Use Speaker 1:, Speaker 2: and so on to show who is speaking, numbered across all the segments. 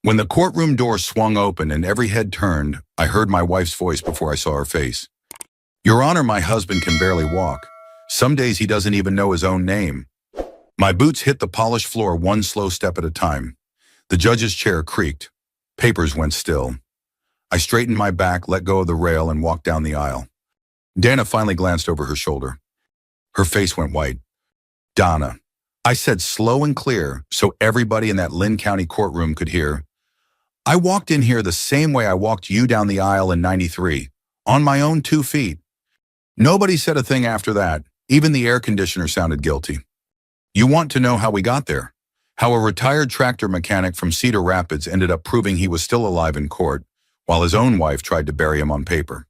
Speaker 1: When the courtroom door swung open and every head turned, I heard my wife's voice before I saw her face. "Your Honor, my husband can barely walk. Some days he doesn't even know his own name." My boots hit the polished floor one slow step at a time. The judge's chair creaked. Papers went still. I straightened my back, let go of the rail, and walked down the aisle. Dana finally glanced over her shoulder. Her face went white. "Donna," I said slow and clear so everybody in that Lynn County courtroom could hear. "I walked in here the same way I walked you down the aisle in '93, on my own 2 feet. Nobody said a thing after that. Even the air conditioner sounded guilty. You want to know how we got there? How a retired tractor mechanic from Cedar Rapids ended up proving he was still alive in court, while his own wife tried to bury him on paper.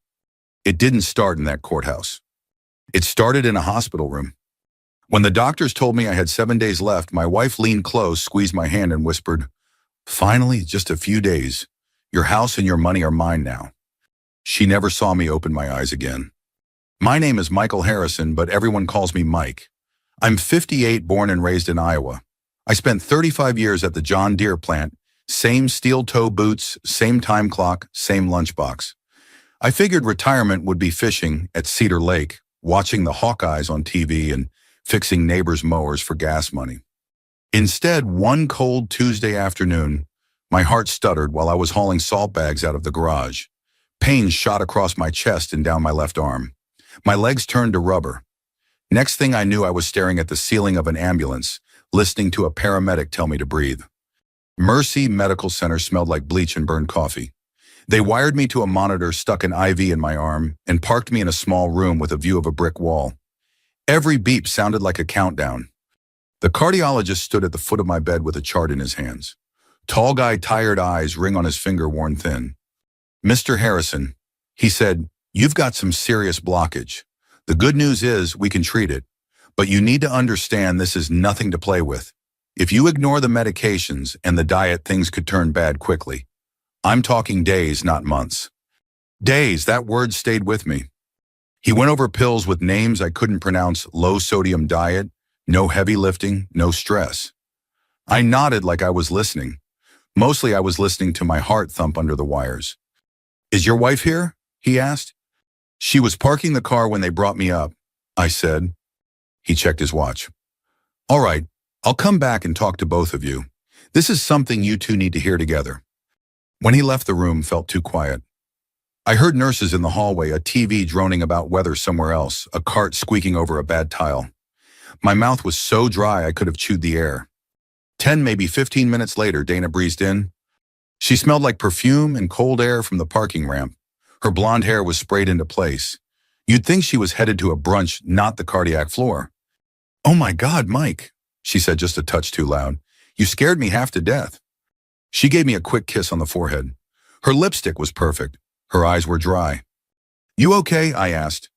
Speaker 1: It didn't start in that courthouse. It started in a hospital room. When the doctors told me I had 7 days left, my wife leaned close, squeezed my hand, and whispered, "Finally, just a few days. Your house and your money are mine now." She never saw me open my eyes again. My name is Michael Harrison, but everyone calls me Mike. I'm 58, born and raised in Iowa. I spent 35 years at the John Deere plant, same steel-toe boots, same time clock, same lunchbox. I figured retirement would be fishing at Cedar Lake, watching the Hawkeyes on TV and fixing neighbors' mowers for gas money. Instead, one cold Tuesday afternoon, my heart stuttered while I was hauling salt bags out of the garage. Pain shot across my chest and down my left arm. My legs turned to rubber. Next thing I knew, I was staring at the ceiling of an ambulance, listening to a paramedic tell me to breathe. Mercy Medical Center smelled like bleach and burned coffee. They wired me to a monitor, stuck an IV in my arm, and parked me in a small room with a view of a brick wall. Every beep sounded like a countdown. The cardiologist stood at the foot of my bed with a chart in his hands. Tall guy, tired eyes, ring on his finger worn thin. "Mr. Harrison," he said, "you've got some serious blockage. The good news is we can treat it, but you need to understand this is nothing to play with. If you ignore the medications and the diet, things could turn bad quickly. I'm talking days, not months." Days, that word stayed with me. He went over pills with names I couldn't pronounce: low-sodium diet, no heavy lifting, no stress. I nodded like I was listening. Mostly I was listening to my heart thump under the wires. "Is your wife here?" he asked. "She was parking the car when they brought me up," I said. He checked his watch. "All right, I'll come back and talk to both of you. This is something you two need to hear together." When he left, the room felt too quiet. I heard nurses in the hallway, a TV droning about weather somewhere else, a cart squeaking over a bad tile. My mouth was so dry I could have chewed the air. 10, maybe 15 minutes later, Dana breezed in. She smelled like perfume and cold air from the parking ramp. Her blonde hair was sprayed into place. You'd think she was headed to a brunch, not the cardiac floor. "Oh my God, Mike," she said just a touch too loud. "You scared me half to death." She gave me a quick kiss on the forehead. Her lipstick was perfect. Her eyes were dry. "You okay?" I asked.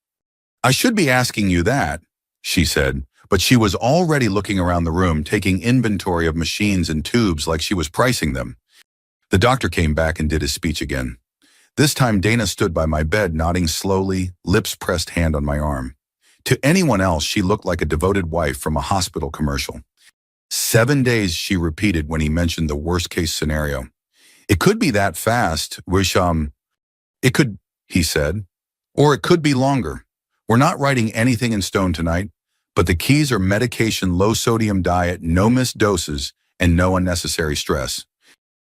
Speaker 1: "I should be asking you that," she said, but she was already looking around the room, taking inventory of machines and tubes like she was pricing them. The doctor came back and did his speech again. This time Dana stood by my bed, nodding slowly, lips pressed, hand on my arm. To anyone else, she looked like a devoted wife from a hospital commercial. 7 days, she repeated when he mentioned the worst-case scenario. "It could be that fast, it could," he said, "or it could be longer. We're not writing anything in stone tonight, but the keys are medication, low-sodium diet, no missed doses, and no unnecessary stress.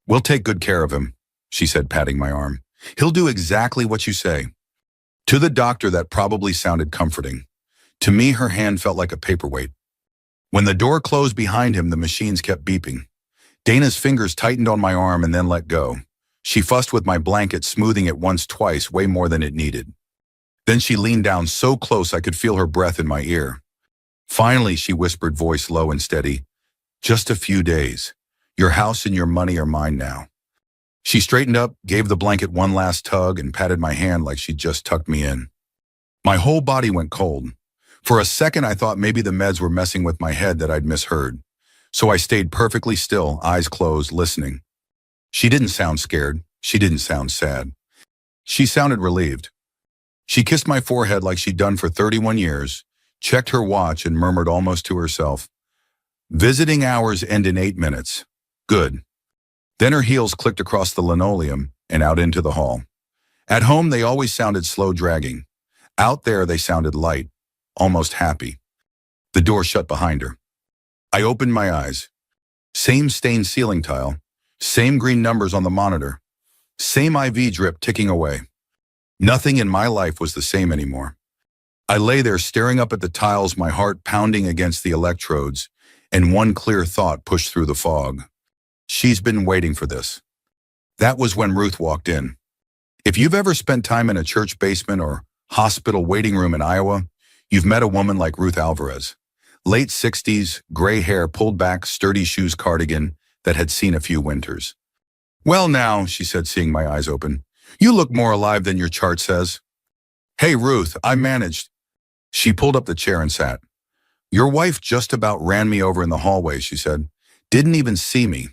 Speaker 1: We'll take good care of him," she said, patting my arm. "He'll do exactly what you say." To the doctor, that probably sounded comforting. To me, her hand felt like a paperweight. When the door closed behind him, the machines kept beeping. Dana's fingers tightened on my arm and then let go. She fussed with my blanket, smoothing it once, twice, way more than it needed. Then she leaned down so close I could feel her breath in my ear. Finally, she whispered, voice low and steady, "Just a few days. Your house and your money are mine now." She straightened up, gave the blanket one last tug, and patted my hand like she'd just tucked me in. My whole body went cold. For a second, I thought maybe the meds were messing with my head, that I'd misheard. So I stayed perfectly still, eyes closed, listening. She didn't sound scared. She didn't sound sad. She sounded relieved. She kissed my forehead like she'd done for 31 years, checked her watch, and murmured almost to herself, "Visiting hours end in 8 minutes. Good." Then her heels clicked across the linoleum and out into the hall. At home, they always sounded slow dragging. Out there, they sounded light, almost happy. The door shut behind her. I opened my eyes. Same stained ceiling tile, same green numbers on the monitor, same IV drip ticking away. Nothing in my life was the same anymore. I lay there staring up at the tiles, my heart pounding against the electrodes, and one clear thought pushed through the fog. She's been waiting for this. That was when Ruth walked in. If you've ever spent time in a church basement or hospital waiting room in Iowa, you've met a woman like Ruth Alvarez. Late 60s, gray hair, pulled back, sturdy shoes cardigan that had seen a few winters. "Well now," she said, seeing my eyes open, "you look more alive than your chart says." "Hey, Ruth, I managed." She pulled up the chair and sat. "Your wife just about ran me over in the hallway," she said. "Didn't even see me."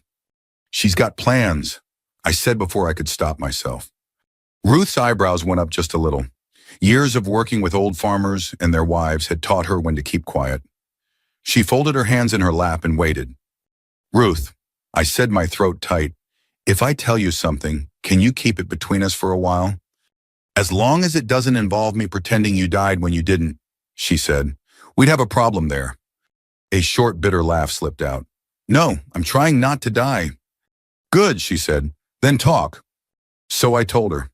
Speaker 1: "She's got plans," I said before I could stop myself. Ruth's eyebrows went up just a little. Years of working with old farmers and their wives had taught her when to keep quiet. She folded her hands in her lap and waited. "Ruth," I said, my throat tight, "if I tell you something, can you keep it between us for a while?" "As long as it doesn't involve me pretending you died when you didn't," she said. "We'd have a problem there." A short, bitter laugh slipped out. "No, I'm trying not to die." "Good," she said. "Then talk." So I told her.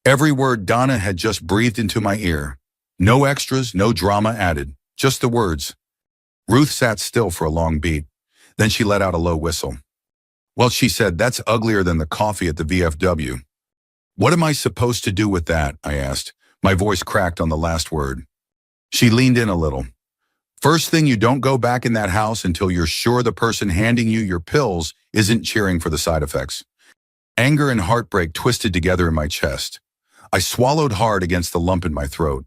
Speaker 1: Every word Donna had just breathed into my ear. No extras, no drama added, just the words. Ruth sat still for a long beat. Then she let out a low whistle. "Well," she said, "that's uglier than the coffee at the VFW." "What am I supposed to do with that?" I asked. My voice cracked on the last word. She leaned in a little. "First thing, you don't go back in that house until you're sure the person handing you your pills isn't cheering for the side effects." Anger and heartbreak twisted together in my chest. I swallowed hard against the lump in my throat.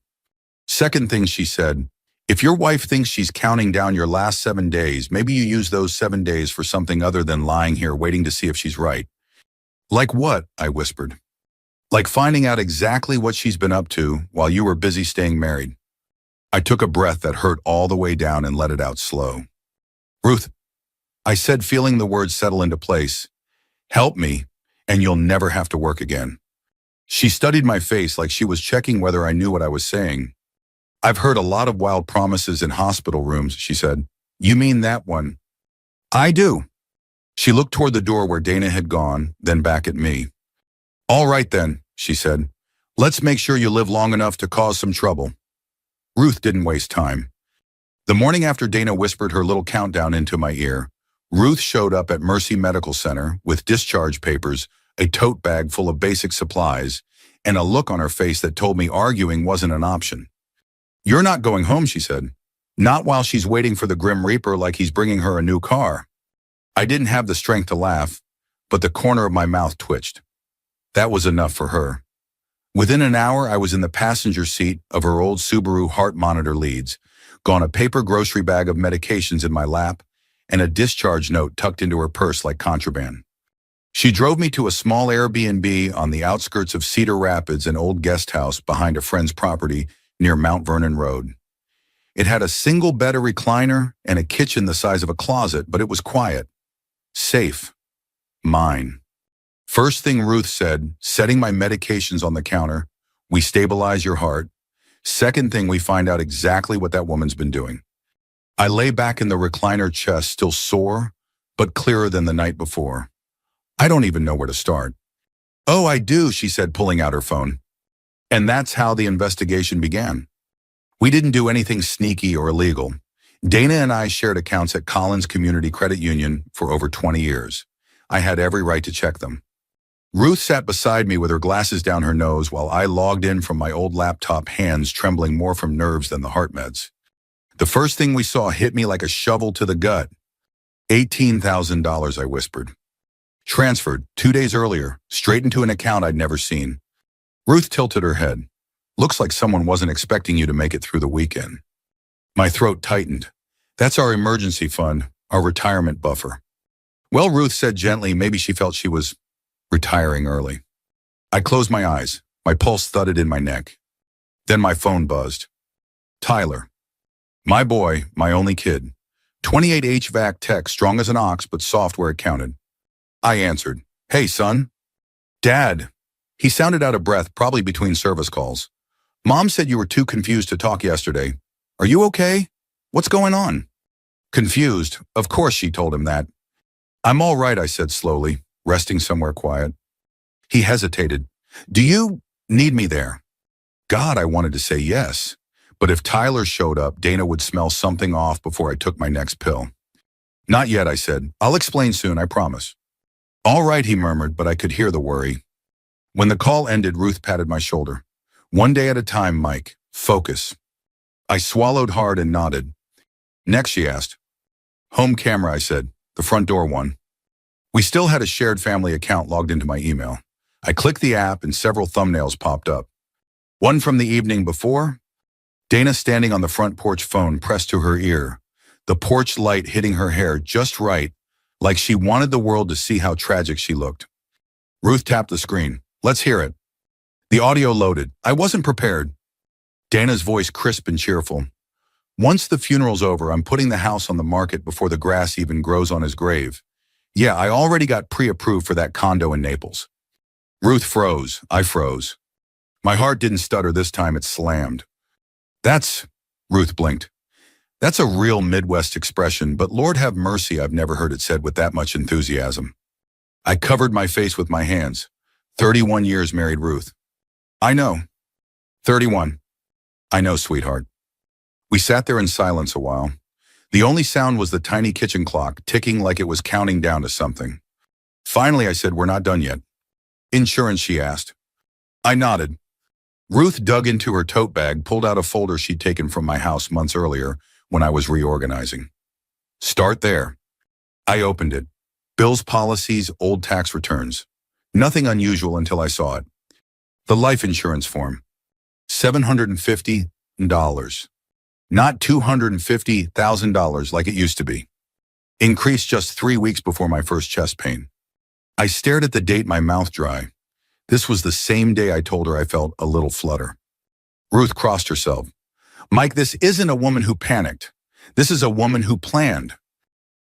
Speaker 1: "Second thing," she said, "if your wife thinks she's counting down your last 7 days, maybe you use those 7 days for something other than lying here waiting to see if she's right." "Like what?" I whispered. "Like finding out exactly what she's been up to while you were busy staying married." I took a breath that hurt all the way down and let it out slow. "Ruth," I said, feeling the words settle into place, "help me, and you'll never have to work again." She studied my face like she was checking whether I knew what I was saying. "I've heard a lot of wild promises in hospital rooms," she said. "You mean that one?" "I do." She looked toward the door where Dana had gone, then back at me. "All right then," she said. "Let's make sure you live long enough to cause some trouble." Ruth didn't waste time. The morning after Dana whispered her little countdown into my ear, Ruth showed up at Mercy Medical Center with discharge papers, a tote bag full of basic supplies, and a look on her face that told me arguing wasn't an option. "You're not going home," she said. "Not while she's waiting for the Grim Reaper like he's bringing her a new car." I didn't have the strength to laugh, but the corner of my mouth twitched. That was enough for her. Within an hour, I was in the passenger seat of her old Subaru heart monitor leads, gone a paper grocery bag of medications in my lap, and a discharge note tucked into her purse like contraband. She drove me to a small Airbnb on the outskirts of Cedar Rapids, an old guest house behind a friend's property near Mount Vernon Road. It had a single bed, a recliner, and a kitchen the size of a closet, but it was quiet. Safe. Mine. First thing Ruth said, setting my medications on the counter, "We stabilize your heart." Second thing, we find out exactly what that woman's been doing. I lay back in the recliner chest, still sore, but clearer than the night before. I don't even know where to start. "Oh, I do," she said, pulling out her phone. And that's how the investigation began. We didn't do anything sneaky or illegal. Dana and I shared accounts at Collins Community Credit Union for over 20 years. I had every right to check them. Ruth sat beside me with her glasses down her nose while I logged in from my old laptop, hands trembling more from nerves than the heart meds. The first thing we saw hit me like a shovel to the gut. $18,000, I whispered. Transferred 2 days earlier, straight into an account I'd never seen. Ruth tilted her head. "Looks like someone wasn't expecting you to make it through the weekend." My throat tightened. "That's our emergency fund, our retirement buffer." "Well," Ruth said gently, maybe she felt she was retiring early. I closed my eyes. My pulse thudded in my neck. Then my phone buzzed. Tyler. My boy, my only kid. 28 HVAC tech, strong as an ox, but soft where it counted. I answered. Hey, son. Dad. He sounded out of breath, probably between service calls. Mom said you were too confused to talk yesterday. Are you okay? What's going on? Confused. Of course she told him that. I'm all right, I said slowly, resting somewhere quiet. He hesitated. Do you need me there? God, I wanted to say yes. But if Tyler showed up, Dana would smell something off before I took my next pill. Not yet, I said. I'll explain soon, I promise. All right, he murmured, but I could hear the worry. When the call ended, Ruth patted my shoulder. One day at a time, Mike. Focus. I swallowed hard and nodded. Next, she asked. Home camera, I said. The front door one. We still had a shared family account logged into my email. I clicked the app and several thumbnails popped up. One from the evening before, Dana standing on the front porch, phone pressed to her ear, the porch light hitting her hair just right, like she wanted the world to see how tragic she looked. Ruth tapped the screen. Let's hear it. The audio loaded. I wasn't prepared. Dana's voice crisp and cheerful. Once the funeral's over, I'm putting the house on the market before the grass even grows on his grave. Yeah, I already got pre-approved for that condo in Naples. Ruth froze. I froze. My heart didn't stutter this time, it slammed. Ruth blinked. That's a real Midwest expression, but Lord have mercy, I've never heard it said with that much enthusiasm. I covered my face with my hands. 31 years married, Ruth. I know. 31. I know, sweetheart. We sat there in silence a while. The only sound was the tiny kitchen clock ticking like it was counting down to something. Finally, I said, we're not done yet. Insurance, she asked. I nodded. Ruth dug into her tote bag, pulled out a folder she'd taken from my house months earlier when I was reorganizing. Start there. I opened it. Bills, policies, old tax returns. Nothing unusual until I saw it. The life insurance form. $750. Not $250,000 like it used to be. Increased just 3 weeks before my first chest pain. I stared at the date, my mouth dry. This was the same day I told her I felt a little flutter. Ruth crossed herself. Mike, this isn't a woman who panicked. This is a woman who planned.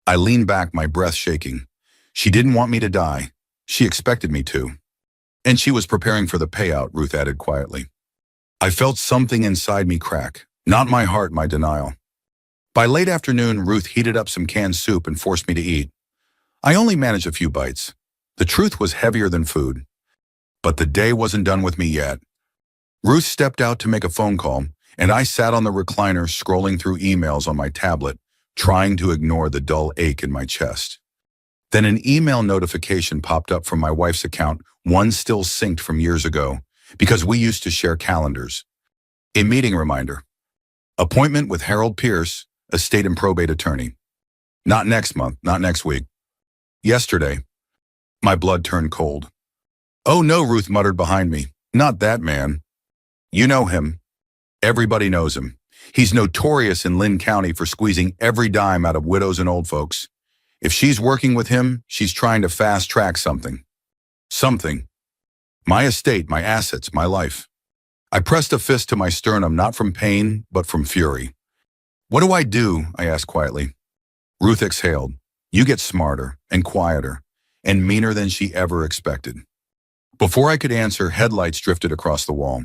Speaker 1: I leaned back, my breath shaking. She didn't want me to die. She expected me to. And she was preparing for the payout, Ruth added quietly. I felt something inside me crack. Not my heart, my denial. By late afternoon, Ruth heated up some canned soup and forced me to eat. I only managed a few bites. The truth was heavier than food. But the day wasn't done with me yet. Ruth stepped out to make a phone call, and I sat on the recliner scrolling through emails on my tablet, trying to ignore the dull ache in my chest. Then an email notification popped up from my wife's account, one still synced from years ago, because we used to share calendars. A meeting reminder. Appointment with Harold Pierce, estate and probate attorney. Not next month, not next week. Yesterday. My blood turned cold. Oh no, Ruth muttered behind me. Not that man. You know him. Everybody knows him. He's notorious in Lynn County for squeezing every dime out of widows and old folks. If she's working with him, she's trying to fast-track something. Something. My estate, my assets, my life. I pressed a fist to my sternum, not from pain, but from fury. What do? I asked quietly. Ruth exhaled. You get smarter and quieter and meaner than she ever expected. Before I could answer, headlights drifted across the wall.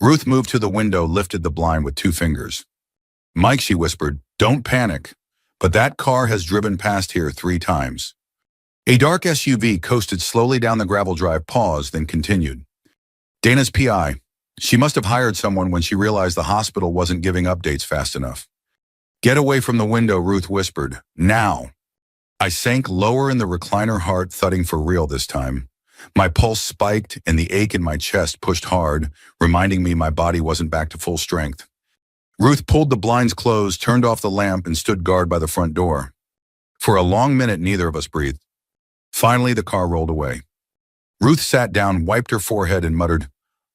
Speaker 1: Ruth moved to the window, lifted the blind with 2 fingers. Mike, she whispered, don't panic, but that car has driven past here 3 times. A dark SUV coasted slowly down the gravel drive, paused, then continued. Dana's PI. She must have hired someone when she realized the hospital wasn't giving updates fast enough. Get away from the window, Ruth whispered. Now. I sank lower in the recliner, heart thudding for real this time. My pulse spiked and the ache in my chest pushed hard, reminding me my body wasn't back to full strength. Ruth pulled the blinds closed, turned off the lamp, and stood guard by the front door. For a long minute, neither of us breathed. Finally, the car rolled away. Ruth sat down, wiped her forehead, and muttered,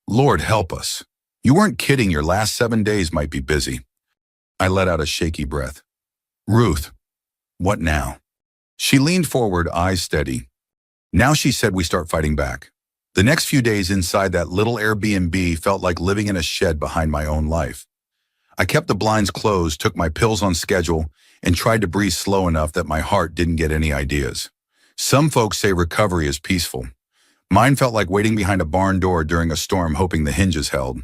Speaker 1: Lord help us. You weren't kidding, your last 7 days might be busy. I let out a shaky breath. Ruth, what now? She leaned forward, eyes steady. Now, she said, we start fighting back. The next few days inside that little Airbnb felt like living in a shed behind my own life. I kept the blinds closed, took my pills on schedule, and tried to breathe slow enough that my heart didn't get any ideas. Some folks say recovery is peaceful. Mine felt like waiting behind a barn door during a storm hoping the hinges held.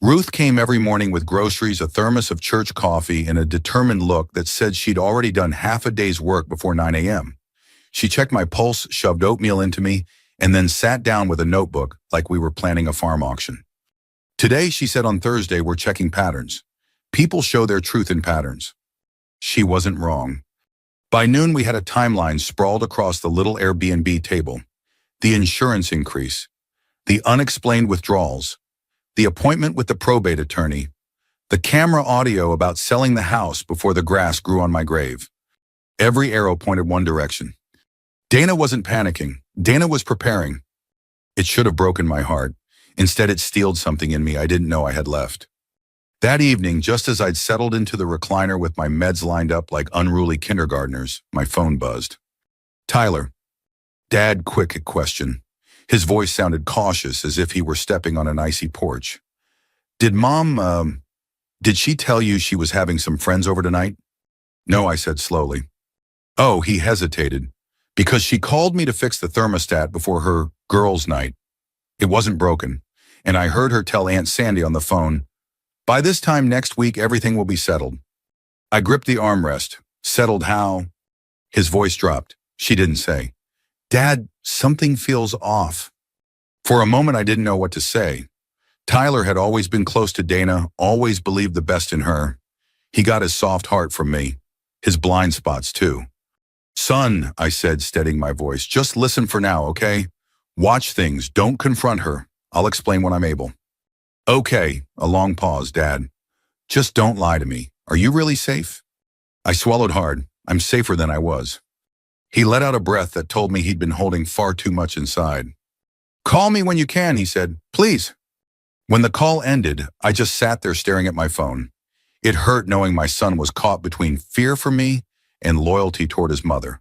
Speaker 1: Ruth came every morning with groceries, a thermos of church coffee, and a determined look that said she'd already done half a day's work before 9 a.m. She checked my pulse, shoved oatmeal into me, and then sat down with a notebook like we were planning a farm auction. Today, she said on Thursday, we're checking patterns. People show their truth in patterns. She wasn't wrong. By noon, we had a timeline sprawled across the little Airbnb table. The insurance increase, the unexplained withdrawals, the appointment with the probate attorney, the camera audio about selling the house before the grass grew on my grave. Every arrow pointed one direction. Dana wasn't panicking. Dana was preparing. It should have broken my heart. Instead, it steeled something in me I didn't know I had left. That evening, just as I'd settled into the recliner with my meds lined up like unruly kindergartners, my phone buzzed. Tyler. Dad, quick question. His voice sounded cautious, as if he were stepping on an icy porch. Did she tell you she was having some friends over tonight? No, I said slowly. Oh, he hesitated. Because she called me to fix the thermostat before her girls' night. It wasn't broken, and I heard her tell Aunt Sandy on the phone, by this time next week, everything will be settled. I gripped the armrest. Settled how? His voice dropped. She didn't say. Dad, something feels off. For a moment, I didn't know what to say. Tyler had always been close to Dana, always believed the best in her. He got his soft heart from me, his blind spots too. Son, I said, steadying my voice, just listen for now, okay? Watch things, don't confront her. I'll explain when I'm able. Okay, a long pause, Dad. Just don't lie to me. Are you really safe? I swallowed hard. I'm safer than I was. He let out a breath that told me he'd been holding far too much inside. Call me when you can, he said. Please. When the call ended, I just sat there staring at my phone. It hurt knowing my son was caught between fear for me and loyalty toward his mother.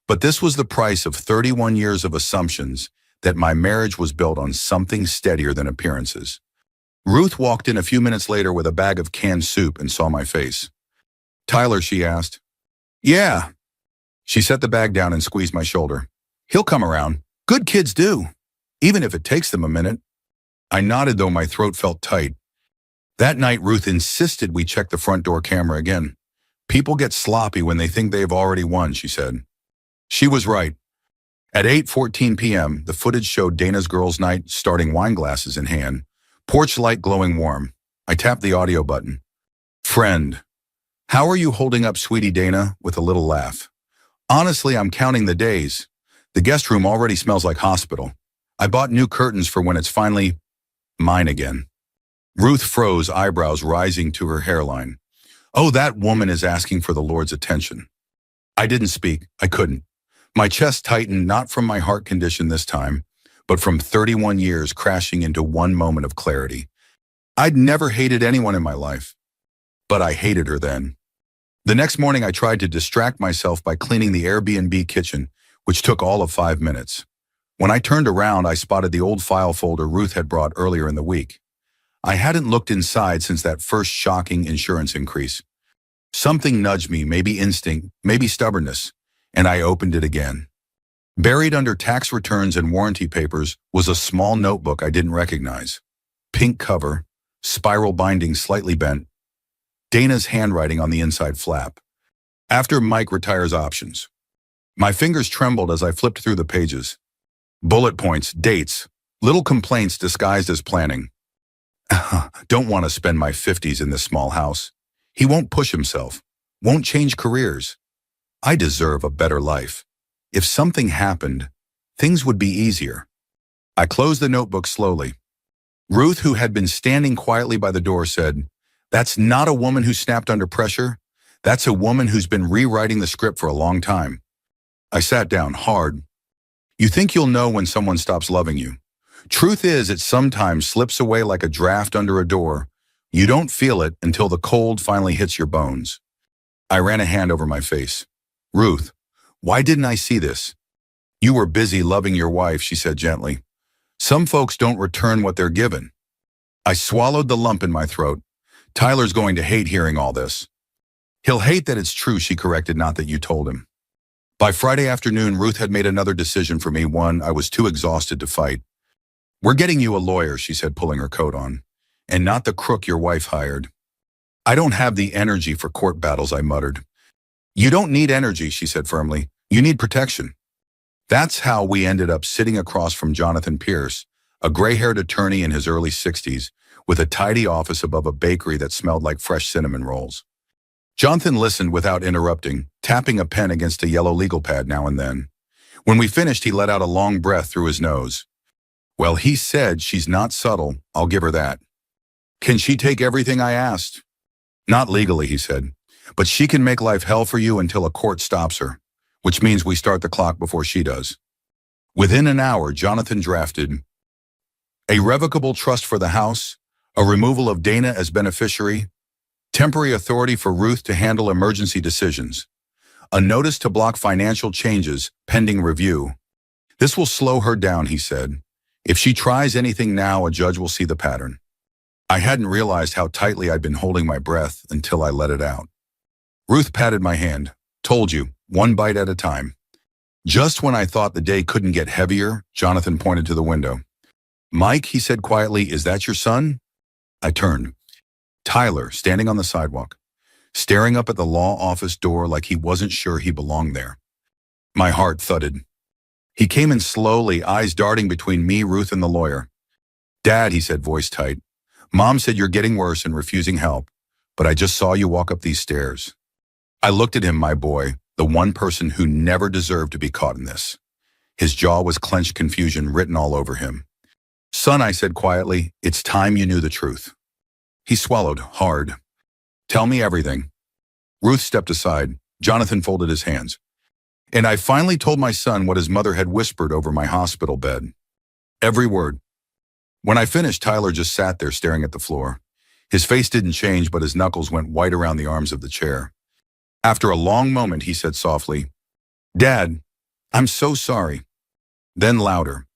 Speaker 1: But this was the price of 31 years of assumptions that my marriage was built on something steadier than appearances. Ruth walked in a few minutes later with a bag of canned soup and saw my face. Tyler, she asked. Yeah. She set the bag down and squeezed my shoulder. He'll come around. Good kids do, even if it takes them a minute. I nodded, though my throat felt tight. That night, Ruth insisted we check the front door camera again. People get sloppy when they think they've already won, she said. She was right. At 8:14 p.m., the footage showed Dana's girls' night, starting wine glasses in hand, porch light glowing warm. I tapped the audio button. Friend. How are you holding up, sweetie Dana? With a little laugh. Honestly, I'm counting the days. The guest room already smells like hospital. I bought new curtains for when it's finally mine again. Ruth froze, eyebrows rising to her hairline. Oh, that woman is asking for the Lord's attention. I didn't speak. I couldn't. My chest tightened, not from my heart condition this time, but from 31 years crashing into one moment of clarity. I'd never hated anyone in my life, but I hated her then. The next morning, I tried to distract myself by cleaning the Airbnb kitchen, which took all of 5 minutes. When I turned around, I spotted the old file folder Ruth had brought earlier in the week. I hadn't looked inside since that first shocking insurance increase. Something nudged me, maybe instinct, maybe stubbornness, and I opened it again. Buried under tax returns and warranty papers was a small notebook I didn't recognize. Pink cover, spiral binding slightly bent, Dana's handwriting on the inside flap. After Mike retires options. My fingers trembled as I flipped through the pages. Bullet points, dates, little complaints disguised as planning. Don't want to spend my 50s in this small house. He won't push himself, won't change careers. I deserve a better life. If something happened, things would be easier. I closed the notebook slowly. Ruth, who had been standing quietly by the door, said, "That's not a woman who snapped under pressure. That's a woman who's been rewriting the script for a long time." I sat down hard. You think you'll know when someone stops loving you. Truth is, it sometimes slips away like a draft under a door. You don't feel it until the cold finally hits your bones. I ran a hand over my face. Ruth, why didn't I see this? You were busy loving your wife, she said gently. Some folks don't return what they're given. I swallowed the lump in my throat. Tyler's going to hate hearing all this. He'll hate that it's true, she corrected, not that you told him. By Friday afternoon, Ruth had made another decision for me, one I was too exhausted to fight. "We're getting you a lawyer," she said, pulling her coat on, "and not the crook your wife hired." "I don't have the energy for court battles," I muttered. "You don't need energy," she said firmly. "You need protection." That's how we ended up sitting across from Jonathan Pierce, a gray-haired attorney in his early 60s, with a tidy office above a bakery that smelled like fresh cinnamon rolls. Jonathan listened without interrupting, tapping a pen against a yellow legal pad now and then. When we finished, he let out a long breath through his nose. "Well, he said she's not subtle, I'll give her that." "Can she take everything I asked?" "Not legally," he said, "but she can make life hell for you until a court stops her, which means we start the clock before she does." Within an hour, Jonathan drafted a revocable trust for the house, a removal of Dana as beneficiary, temporary authority for Ruth to handle emergency decisions, a notice to block financial changes pending review. "This will slow her down," he said. "If she tries anything now, a judge will see the pattern." I hadn't realized how tightly I'd been holding my breath until I let it out. Ruth patted my hand. "Told you, one bite at a time." Just when I thought the day couldn't get heavier, Jonathan pointed to the window. "Mike," he said quietly, "is that your son?" I turned. Tyler, standing on the sidewalk, staring up at the law office door like he wasn't sure he belonged there. My heart thudded. He came in slowly, eyes darting between me, Ruth, and the lawyer. "Dad," he said, voice tight, "Mom said you're getting worse and refusing help, but I just saw you walk up these stairs." I looked at him, my boy, the one person who never deserved to be caught in this. His jaw was clenched, confusion written all over him. "Son," I said quietly, "it's time you knew the truth." He swallowed hard. "Tell me everything." Ruth stepped aside. Jonathan folded his hands. "And I finally told my son what his mother had whispered over my hospital bed. Every word." When I finished, Tyler just sat there staring at the floor. His face didn't change, but his knuckles went white around the arms of the chair. After a long moment, he said softly, "Dad, I'm so sorry." Then louder,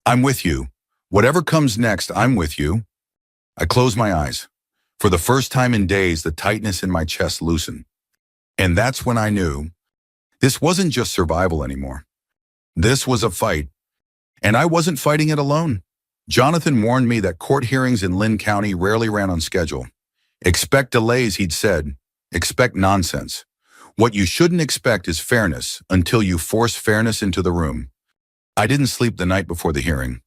Speaker 1: "I'm with you. Whatever comes next, I'm with you." I closed my eyes. For the first time in days, the tightness in my chest loosened. And that's when I knew this wasn't just survival anymore. This was a fight. And I wasn't fighting it alone. Jonathan warned me that court hearings in Lynn County rarely ran on schedule. "Expect delays," he'd said. "Expect nonsense. What you shouldn't expect is fairness until you force fairness into the room." I didn't sleep the night before the hearing.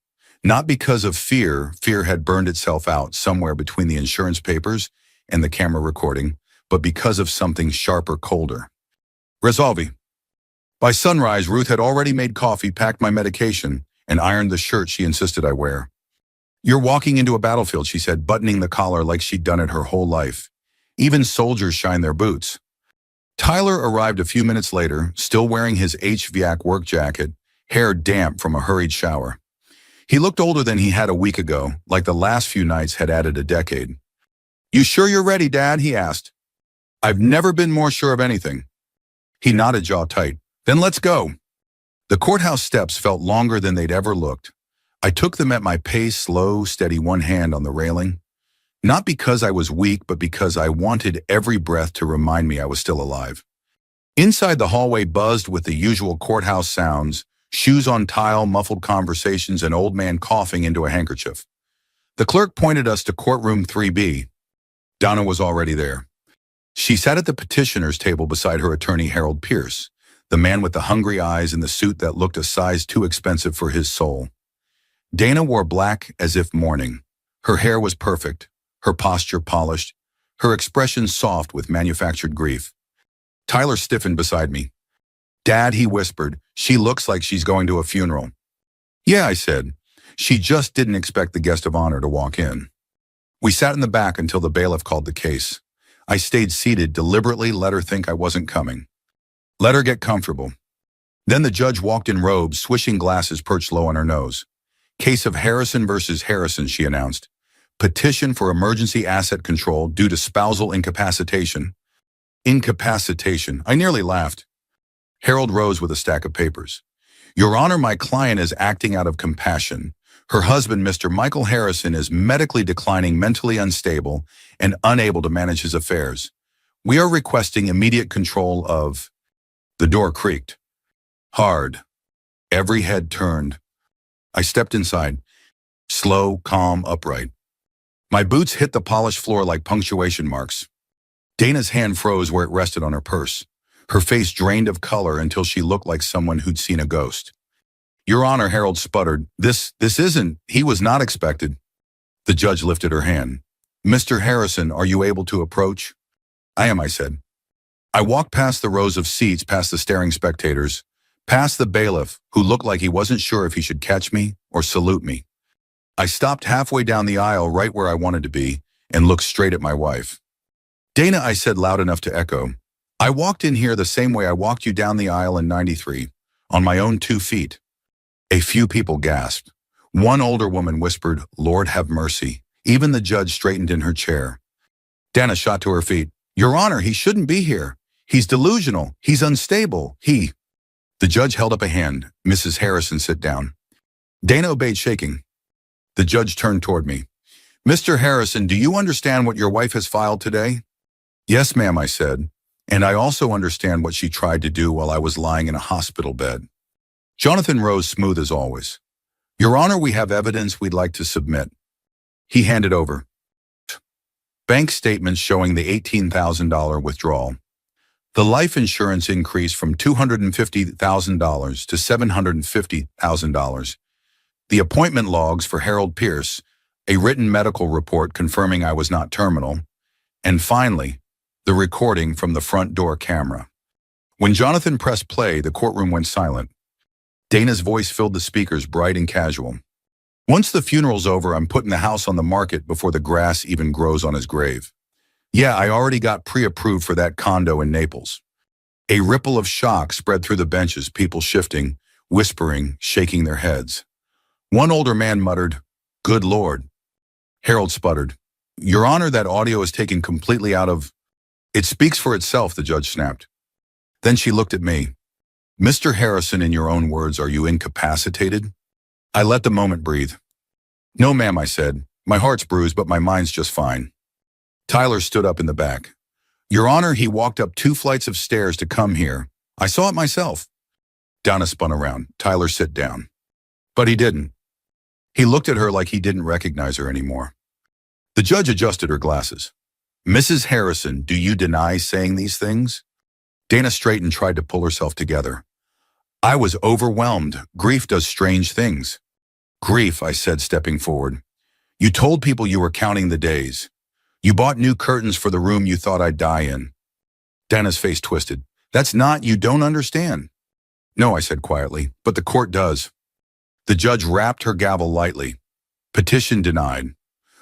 Speaker 1: Not because of fear. Fear had burned itself out somewhere between the insurance papers and the camera recording, but because of something sharper, colder. Resolve. By sunrise, Ruth had already made coffee, packed my medication, and ironed the shirt she insisted I wear. "You're walking into a battlefield," she said, buttoning the collar like she'd done it her whole life. "Even soldiers shine their boots." Tyler arrived a few minutes later, still wearing his HVAC work jacket, hair damp from a hurried shower. He looked older than he had a week ago, like the last few nights had added a decade. "You sure you're ready, Dad?" he asked. "I've never been more sure of anything." He nodded, jaw tight. "Then let's go." The courthouse steps felt longer than they'd ever looked. I took them at my pace, slow, steady, one hand on the railing. Not because I was weak, but because I wanted every breath to remind me I was still alive. Inside, the hallway buzzed with the usual courthouse sounds, shoes on tile, muffled conversations, an old man coughing into a handkerchief. The clerk pointed us to courtroom 3B. Donna was already there. She sat at the petitioner's table beside her attorney, Harold Pierce, the man with the hungry eyes and the suit that looked a size too expensive for his soul. Dana wore black as if mourning. Her hair was perfect, her posture polished, her expression soft with manufactured grief. Tyler stiffened beside me. "Dad," he whispered, "she looks like she's going to a funeral." "Yeah," I said. She just didn't expect the guest of honor to walk in. We sat in the back until the bailiff called the case. I stayed seated, deliberately let her think I wasn't coming. Let her get comfortable. Then the judge walked in, robes, swishing glasses perched low on her nose. "Case of Harrison versus Harrison," she announced. "Petition for emergency asset control due to spousal incapacitation." Incapacitation. I nearly laughed. Harold rose with a stack of papers. "Your Honor, my client is acting out of compassion. Her husband, Mr. Michael Harrison, is medically declining, mentally unstable, and unable to manage his affairs. We are requesting immediate control of..." The door creaked. Hard. Every head turned. I stepped inside. Slow, calm, upright. My boots hit the polished floor like punctuation marks. Dana's hand froze where it rested on her purse. Her face drained of color until she looked like someone who'd seen a ghost. Your Honor, Harold sputtered. This isn't. He was not expected. The judge lifted her hand. Mr. Harrison, are you able to approach? I am, I said. I walked past the rows of seats, past the staring spectators, past the bailiff, who looked like he wasn't sure if he should catch me or salute me. I stopped halfway down the aisle right where I wanted to be and looked straight at my wife. Dana, I said loud enough to echo. I walked in here the same way I walked you down the aisle in '93, on my own 2 feet. A few people gasped. One older woman whispered, Lord have mercy. Even the judge straightened in her chair. Dana shot to her feet. Your Honor, he shouldn't be here. He's delusional. He's unstable. The judge held up a hand. Mrs. Harrison, sit down. Dana obeyed, shaking. The judge turned toward me. Mr. Harrison, do you understand what your wife has filed today? Yes, ma'am, I said. And I also understand what she tried to do while I was lying in a hospital bed. Jonathan rose smooth as always. Your Honor, we have evidence we'd like to submit. He handed over bank statements showing the $18,000 withdrawal. The life insurance increased from $250,000 to $750,000. The appointment logs for Harold Pierce, a written medical report confirming I was not terminal, and finally, the recording from the front door camera. When Jonathan pressed play, the courtroom went silent. Dana's voice filled the speakers, bright and casual. Once the funeral's over, I'm putting the house on the market before the grass even grows on his grave. Yeah, I already got pre-approved for that condo in Naples. A ripple of shock spread through the benches, people shifting, whispering, shaking their heads. One older man muttered, Good Lord. Harold sputtered, Your Honor, that audio is taken completely out of... It speaks for itself, the judge snapped. Then she looked at me. Mr. Harrison, in your own words, are you incapacitated? I let the moment breathe. No, ma'am, I said. My heart's bruised, but my mind's just fine. Tyler stood up in the back. Your Honor, he walked up 2 flights of stairs to come here. I saw it myself. Donna spun around. Tyler, sit down. But he didn't. He looked at her like he didn't recognize her anymore. The judge adjusted her glasses. Mrs. Harrison, do you deny saying these things? Dana straightened, tried to pull herself together. I was overwhelmed. Grief does strange things. Grief, I said, stepping forward. You told people you were counting the days. You bought new curtains for the room you thought I'd die in. Dana's face twisted. That's not, you don't understand. No, I said quietly, but the court does. The judge rapped her gavel lightly. Petition denied.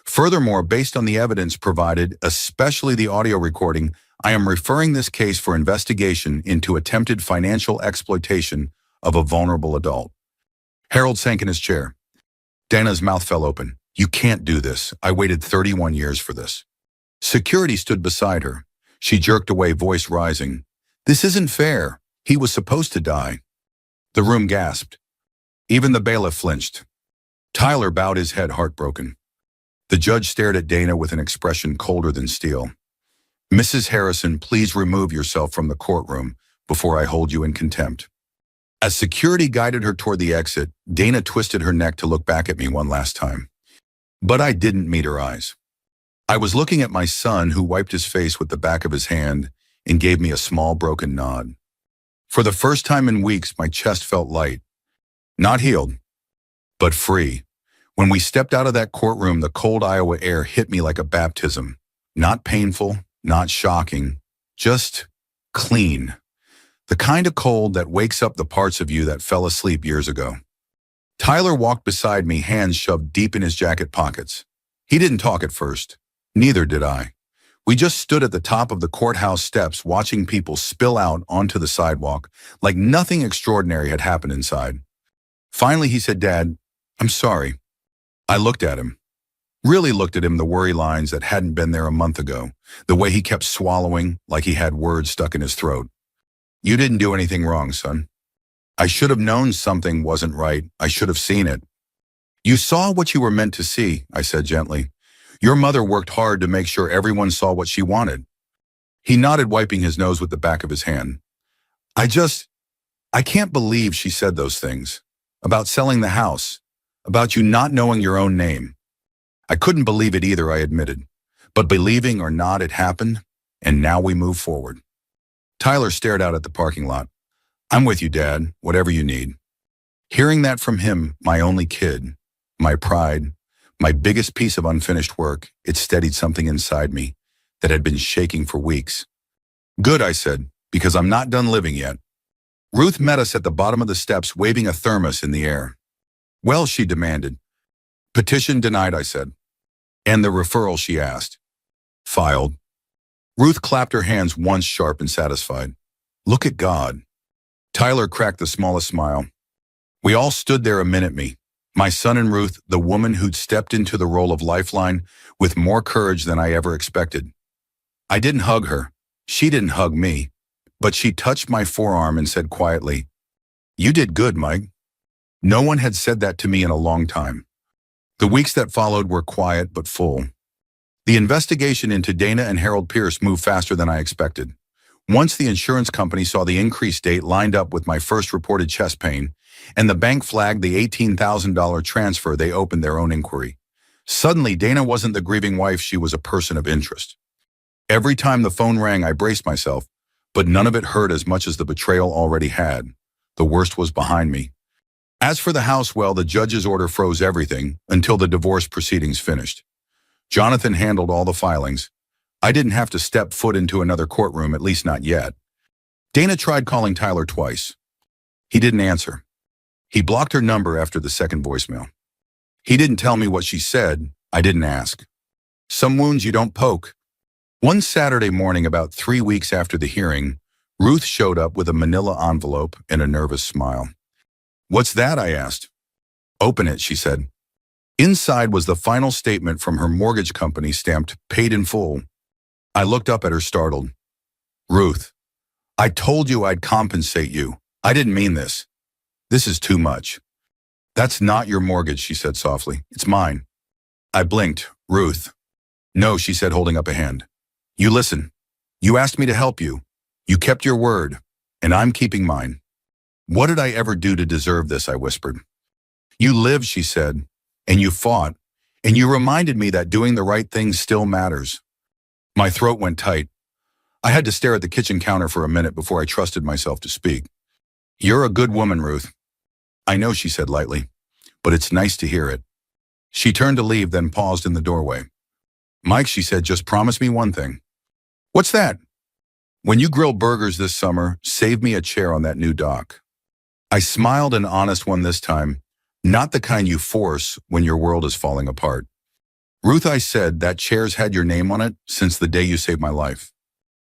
Speaker 1: Furthermore, based on the evidence provided, especially the audio recording, I am referring this case for investigation into attempted financial exploitation of a vulnerable adult. Harold sank in his chair. Dana's mouth fell open. You can't do this. I waited 31 years for this. Security stood beside her. She jerked away, voice rising. This isn't fair. He was supposed to die. The room gasped. Even the bailiff flinched. Tyler bowed his head, heartbroken. The judge stared at Dana with an expression colder than steel. Mrs. Harrison, please remove yourself from the courtroom before I hold you in contempt. As security guided her toward the exit, Dana twisted her neck to look back at me one last time. But I didn't meet her eyes. I was looking at my son, who wiped his face with the back of his hand and gave me a small broken nod. For the first time in weeks, my chest felt light. Not healed, but free. When we stepped out of that courtroom, the cold Iowa air hit me like a baptism. Not painful, not shocking, just clean. The kind of cold that wakes up the parts of you that fell asleep years ago. Tyler walked beside me, hands shoved deep in his jacket pockets. He didn't talk at first. Neither did I. We just stood at the top of the courthouse steps watching people spill out onto the sidewalk like nothing extraordinary had happened inside. Finally, he said, Dad, I'm sorry. I looked at him. Really looked at him, the worry lines that hadn't been there a month ago, the way he kept swallowing like he had words stuck in his throat. You didn't do anything wrong, son. I should have known something wasn't right. I should have seen it. You saw what you were meant to see, I said gently. Your mother worked hard to make sure everyone saw what she wanted. He nodded, wiping his nose with the back of his hand. I can't believe she said those things. About selling the house. About you not knowing your own name. I couldn't believe it either, I admitted. But believing or not, it happened, and now we move forward. Tyler stared out at the parking lot. I'm with you, Dad, whatever you need. Hearing that from him, my only kid, my pride, my biggest piece of unfinished work, it steadied something inside me that had been shaking for weeks. Good, I said, because I'm not done living yet. Ruth met us at the bottom of the steps, waving a thermos in the air. Well, she demanded. Petition denied, I said. And the referral, she asked. Filed. Ruth clapped her hands once, sharp and satisfied. Look at God. Tyler cracked the smallest smile. We all stood there a minute, my son and Ruth, the woman who'd stepped into the role of lifeline with more courage than I ever expected. I didn't hug her. She didn't hug me. But she touched my forearm and said quietly, You did good, Mike. No one had said that to me in a long time. The weeks that followed were quiet but full. The investigation into Dana and Harold Pierce moved faster than I expected. Once the insurance company saw the increased date lined up with my first reported chest pain, and the bank flagged the $18,000 transfer, they opened their own inquiry. Suddenly, Dana wasn't the grieving wife, she was a person of interest. Every time the phone rang, I braced myself, but none of it hurt as much as the betrayal already had. The worst was behind me. As for the house, well, the judge's order froze everything until the divorce proceedings finished. Jonathan handled all the filings. I didn't have to step foot into another courtroom, at least not yet. Dana tried calling Tyler twice. He didn't answer. He blocked her number after the second voicemail. He didn't tell me what she said. I didn't ask. Some wounds you don't poke. One Saturday morning, about 3 weeks after the hearing, Ruth showed up with a manila envelope and a nervous smile. What's that? I asked. Open it, she said. Inside was the final statement from her mortgage company, stamped paid in full. I looked up at her, startled. Ruth, I told you I'd compensate you. I didn't mean this. This is too much. That's not your mortgage, she said softly. It's mine. I blinked. Ruth. No, she said, holding up a hand. You listen. You asked me to help you. You kept your word, and I'm keeping mine. What did I ever do to deserve this? I whispered. You lived, she said, and you fought, and you reminded me that doing the right thing still matters. My throat went tight. I had to stare at the kitchen counter for a minute before I trusted myself to speak. You're a good woman, Ruth. I know, she said lightly, but it's nice to hear it. She turned to leave, then paused in the doorway. Mike, she said, just promise me one thing. What's that? When you grill burgers this summer, save me a chair on that new dock. I smiled, an honest one this time, not the kind you force when your world is falling apart. Ruth, I said, that chair's had your name on it since the day you saved my life.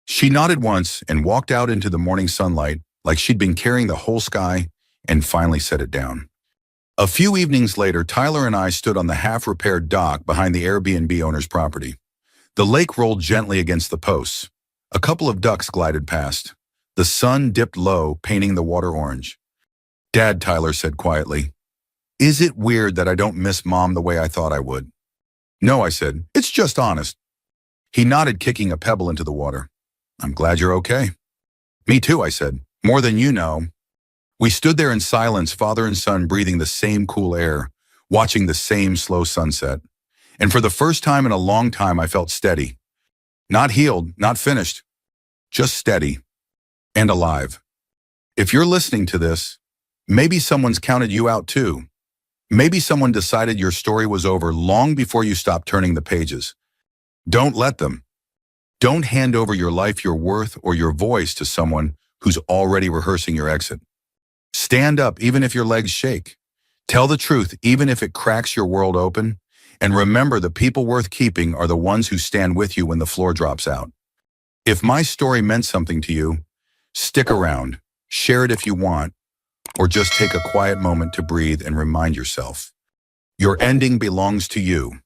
Speaker 1: She nodded once and walked out into the morning sunlight like she'd been carrying the whole sky, and finally set it down. A few evenings later, Tyler and I stood on the half-repaired dock behind the Airbnb owner's property. The lake rolled gently against the posts. A couple of ducks glided past. The sun dipped low, painting the water orange. Dad, Tyler said quietly, is it weird that I don't miss Mom the way I thought I would? No, I said, it's just honest. He nodded, kicking a pebble into the water. I'm glad you're okay. Me too, I said, more than you know. We stood there in silence, father and son breathing the same cool air, watching the same slow sunset. And for the first time in a long time, I felt steady. Not healed, not finished, just steady and alive. If you're listening to this, maybe someone's counted you out too. Maybe someone decided your story was over long before you stopped turning the pages. Don't let them. Don't hand over your life, your worth, or your voice to someone who's already rehearsing your exit. Stand up even if your legs shake. Tell the truth even if it cracks your world open. And remember, the people worth keeping are the ones who stand with you when the floor drops out. If my story meant something to you, stick around, share it if you want, or just take a quiet moment to breathe and remind yourself. Your ending belongs to you.